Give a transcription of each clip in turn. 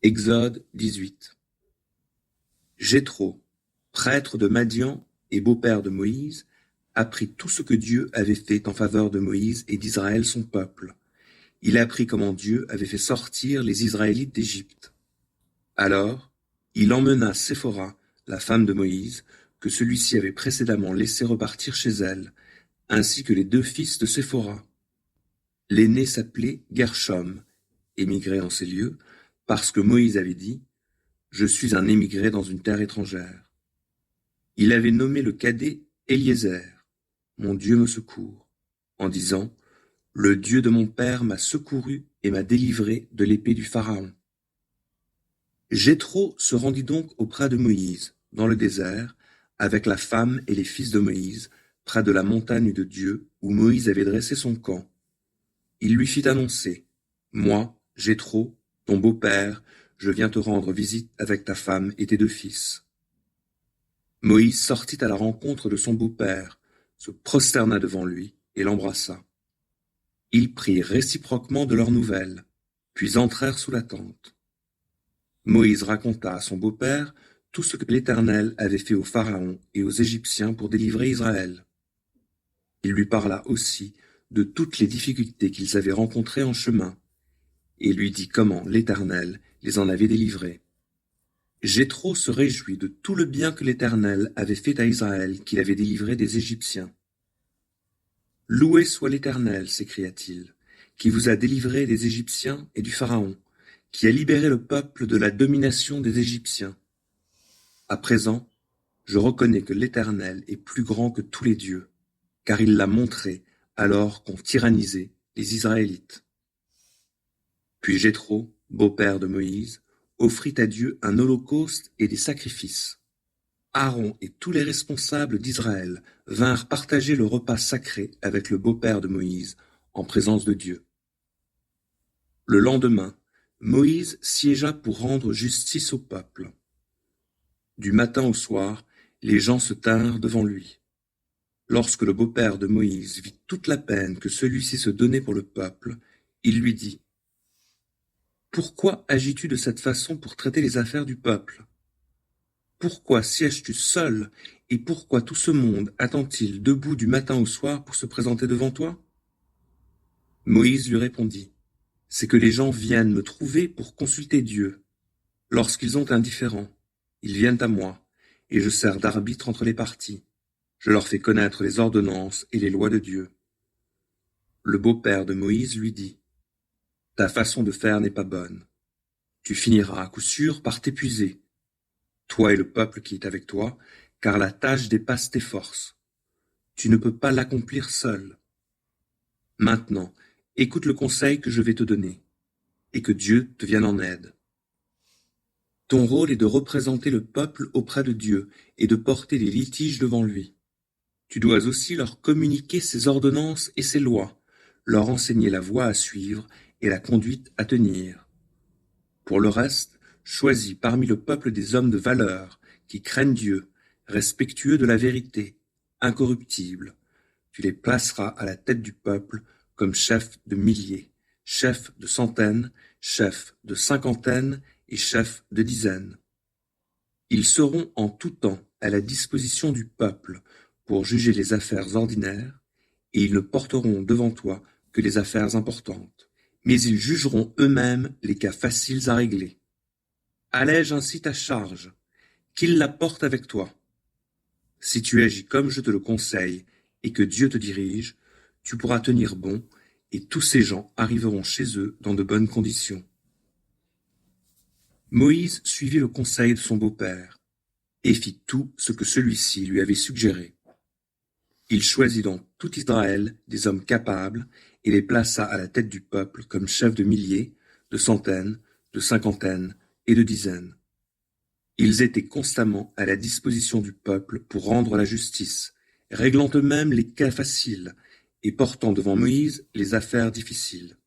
Exode 18. Jéthro, prêtre de Madian et beau-père de Moïse, apprit tout ce que Dieu avait fait en faveur de Moïse et d'Israël son peuple. Il apprit comment Dieu avait fait sortir les Israélites d'Égypte. Alors, il emmena Séphora, la femme de Moïse, que celui-ci avait précédemment laissé repartir chez elle, ainsi que les deux fils de Séphora. L'aîné s'appelait Gershom, émigré en ces lieux, parce que Moïse avait dit « Je suis un émigré dans une terre étrangère ». Il avait nommé le cadet Eliezer, « Mon Dieu me secourt », en disant « Le Dieu de mon père m'a secouru et m'a délivré de l'épée du Pharaon ». Jéthro se rendit donc auprès de Moïse, dans le désert, avec la femme et les fils de Moïse, près de la montagne de Dieu, où Moïse avait dressé son camp. Il lui fit annoncer « Moi, Jéthro, ton beau-père, je viens te rendre visite avec ta femme et tes deux fils. » Moïse sortit à la rencontre de son beau-père, se prosterna devant lui et l'embrassa. Ils prirent réciproquement de leurs nouvelles, puis entrèrent sous la tente. Moïse raconta à son beau-père tout ce que l'Éternel avait fait au Pharaon et aux Égyptiens pour délivrer Israël. Il lui parla aussi de toutes les difficultés qu'ils avaient rencontrées en chemin, et lui dit comment l'Éternel les en avait délivrés. Jéthro se réjouit de tout le bien que l'Éternel avait fait à Israël, qu'il avait délivré des Égyptiens. « Loué soit l'Éternel, s'écria-t-il, qui vous a délivré des Égyptiens et du Pharaon, qui a libéré le peuple de la domination des Égyptiens. À présent, je reconnais que l'Éternel est plus grand que tous les dieux, car il l'a montré alors qu'on tyrannisait les Israélites. » Puis Jéthro, beau-père de Moïse, offrit à Dieu un holocauste et des sacrifices. Aaron et tous les responsables d'Israël vinrent partager le repas sacré avec le beau-père de Moïse, en présence de Dieu. Le lendemain, Moïse siégea pour rendre justice au peuple. Du matin au soir, les gens se tinrent devant lui. Lorsque le beau-père de Moïse vit toute la peine que celui-ci se donnait pour le peuple, il lui dit « Pourquoi agis-tu de cette façon pour traiter les affaires du peuple ? Pourquoi sièges-tu seul et pourquoi tout ce monde attend-il debout du matin au soir pour se présenter devant toi ?» Moïse lui répondit « C'est que les gens viennent me trouver pour consulter Dieu. Lorsqu'ils ont un différend, ils viennent à moi, et je sers d'arbitre entre les parties. Je leur fais connaître les ordonnances et les lois de Dieu. » Le beau-père de Moïse lui dit « Ta façon de faire n'est pas bonne. Tu finiras à coup sûr par t'épuiser, toi et le peuple qui est avec toi, car la tâche dépasse tes forces. Tu ne peux pas l'accomplir seul. Maintenant, écoute le conseil que je vais te donner, et que Dieu te vienne en aide. Ton rôle est de représenter le peuple auprès de Dieu et de porter les litiges devant lui. Tu dois aussi leur communiquer ses ordonnances et ses lois, leur enseigner la voie à suivre et la conduite à tenir. Pour le reste, choisis parmi le peuple des hommes de valeur, qui craignent Dieu, respectueux de la vérité, incorruptibles. Tu les placeras à la tête du peuple comme chefs de milliers, chefs de centaines, chefs de cinquantaines et chefs de dizaines. Ils seront en tout temps à la disposition du peuple pour juger les affaires ordinaires, et ils ne porteront devant toi que les affaires importantes, mais ils jugeront eux-mêmes les cas faciles à régler. Allège ainsi ta charge, qu'ils la portent avec toi. Si tu agis comme je te le conseille et que Dieu te dirige, tu pourras tenir bon, et tous ces gens arriveront chez eux dans de bonnes conditions. Moïse suivit le conseil de son beau-père et fit tout ce que celui-ci lui avait suggéré. Il choisit dans tout Israël des hommes capables et les plaça à la tête du peuple comme chefs de milliers, de centaines, de cinquantaines et de dizaines. Ils étaient constamment à la disposition du peuple pour rendre la justice, réglant eux-mêmes les cas faciles et portant devant Moïse les affaires difficiles.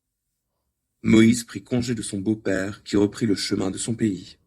Moïse prit congé de son beau-père qui reprit le chemin de son pays.